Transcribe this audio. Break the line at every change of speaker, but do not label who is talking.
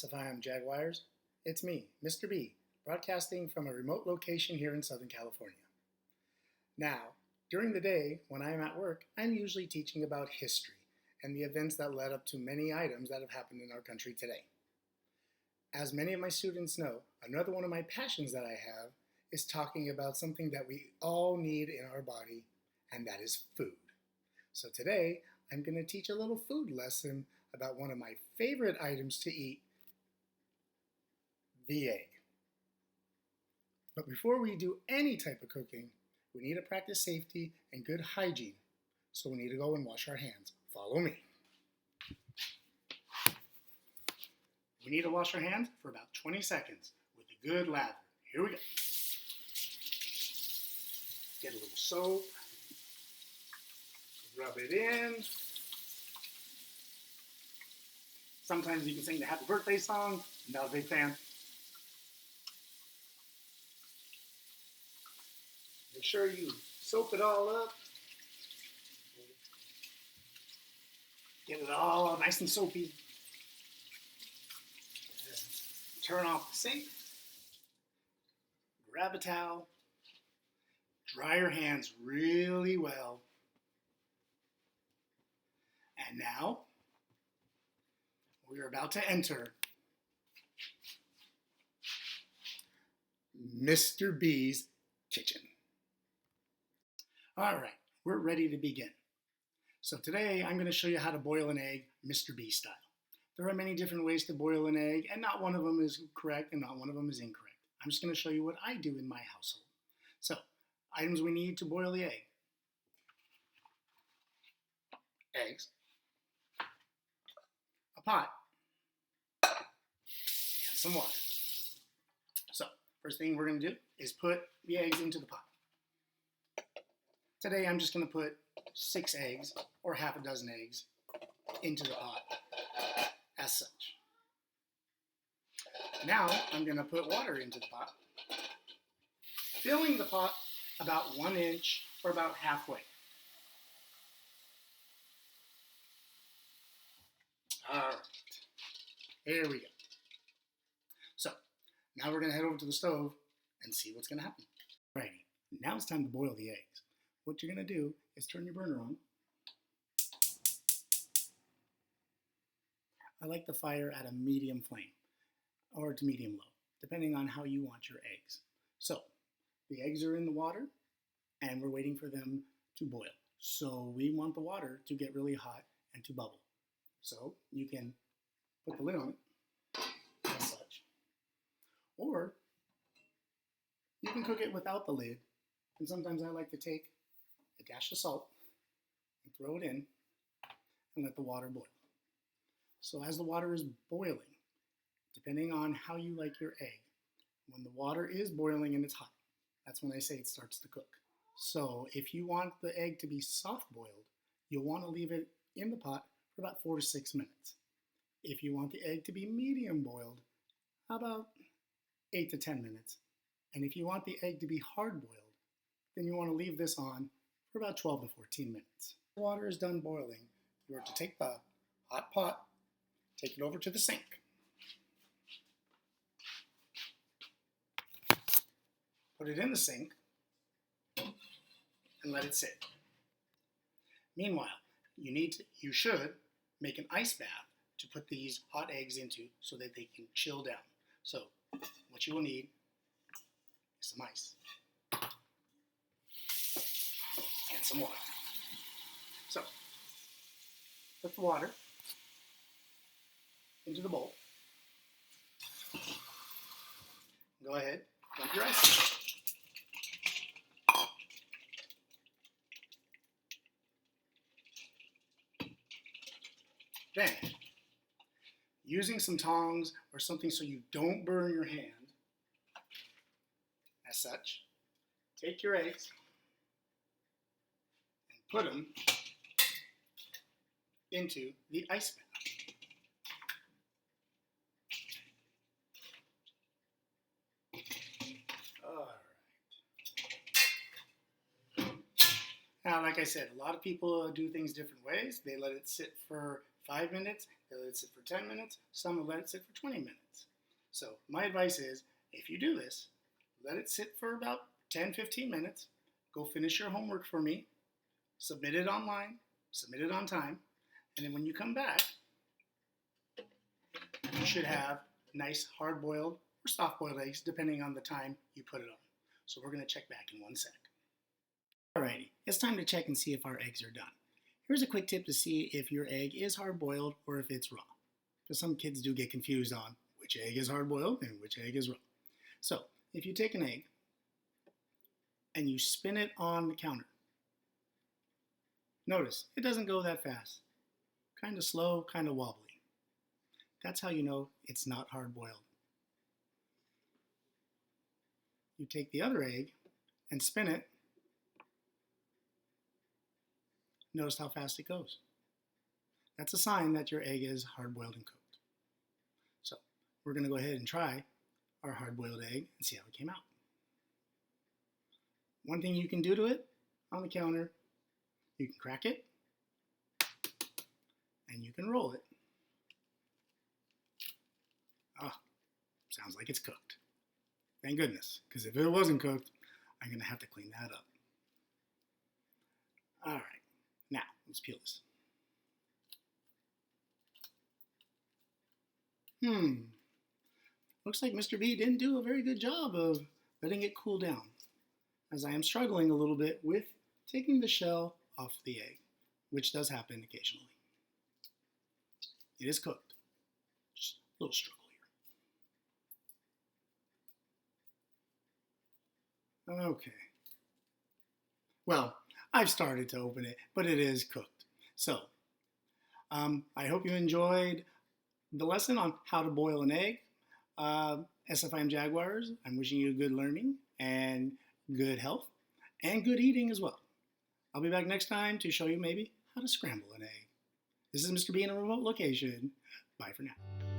Pacify Jaguars. It's me, Mr. B, broadcasting from a remote location here in Southern California. Now, during the day, when I am at work, I'm usually teaching about history and the events that led up to many items that have happened in our country today. As many of my students know, another one of my passions that I have is talking about something that we all need in our body, and that is food. So today, I'm going to teach a little food lesson about one of my favorite items to eat, the egg. But before we do any type of cooking, we need to practice safety and good hygiene. So we need to go and wash our hands. Follow me. We need to wash our hands for about 20 seconds with a good lather. Here we go. Get a little soap. Rub it in. Sometimes you can sing the happy birthday song. I'm not a big fan. Make sure you soap it all up. Get it all nice and soapy. Turn off the sink. Grab a towel. Dry your hands really well. And now, we are about to enter Mr. B's kitchen. All right, we're ready to begin. So today, I'm going to show you how to boil an egg Mr. B style. There are many different ways to boil an egg, and not one of them is correct and not one of them is incorrect. I'm just going to show you what I do in my household. So, items we need to boil the egg. Eggs. A pot. And some water. So, first thing we're going to do is put the eggs into the pot. Today I'm just going to put 6 eggs or half a dozen eggs into the pot as such. Now I'm going to put water into the pot, filling the pot about 1 inch or about halfway. All right, here we go. So now we're going to head over to the stove and see what's going to happen. Alrighty, now it's time to boil the eggs. What you're going to do is turn your burner on. I like the fire at a medium flame or to medium low, depending on how you want your eggs. So the eggs are in the water and we're waiting for them to boil. So we want the water to get really hot and to bubble. So you can put the lid on it as such. Or you can cook it without the lid. And sometimes I like to take a dash of salt and throw it in and let the water boil. So as the water is boiling, depending on how you like your egg, when the water is boiling and it's hot, that's when I say it starts to cook. So if you want the egg to be soft boiled, you'll want to leave it in the pot for about 4 to 6 minutes. If you want the egg to be medium boiled, about 8 to 10 minutes. And if you want the egg to be hard boiled, then you want to leave this on for about 12 to 14 minutes. When the water is done boiling, you are to take the hot pot, take it over to the sink. Put it in the sink and let it sit. Meanwhile, you should make an ice bath to put these hot eggs into so that they can chill down. So what you will need is some ice and some water. So put the water into the bowl. Go ahead, dump your ice. Then, using some tongs or something so you don't burn your hand, as such, take your eggs and put them into the ice bath. Now, like I said, a lot of people do things different ways. They let it sit for 5 minutes, they'll let it sit for 10 minutes, some will let it sit for 20 minutes. So my advice is, if you do this, let it sit for about 10-15 minutes, go finish your homework for me, submit it online, submit it on time, and then when you come back, you should have nice hard-boiled or soft-boiled eggs, depending on the time you put it on. So we're going to check back in 1 sec. Alrighty, it's time to check and see if our eggs are done. Here's a quick tip to see if your egg is hard-boiled or if it's raw. Because some kids do get confused on which egg is hard-boiled and which egg is raw. So, if you take an egg and you spin it on the counter, notice it doesn't go that fast. Kind of slow, kind of wobbly. That's how you know it's not hard-boiled. You take the other egg and spin it. Notice how fast it goes. That's a sign that your egg is hard-boiled and cooked. So we're going to go ahead and try our hard-boiled egg and see how it came out. One thing you can do to it on the counter, you can crack it and you can roll it. Ah, sounds like it's cooked. Thank goodness, because if it wasn't cooked, I'm going to have to clean that up. All right, now let's peel this. Looks like Mr. B didn't do a very good job of letting it cool down, as I am struggling a little bit with taking the shell off the egg, which does happen occasionally. It is cooked. Just a little struggle here. Okay. Well, I've started to open it, but it is cooked. So, I hope you enjoyed the lesson on how to boil an egg. SFIM Jaguars, I'm wishing you good learning and good health and good eating as well. I'll be back next time to show you maybe how to scramble an egg. This is Mr. B in a remote location. Bye for now.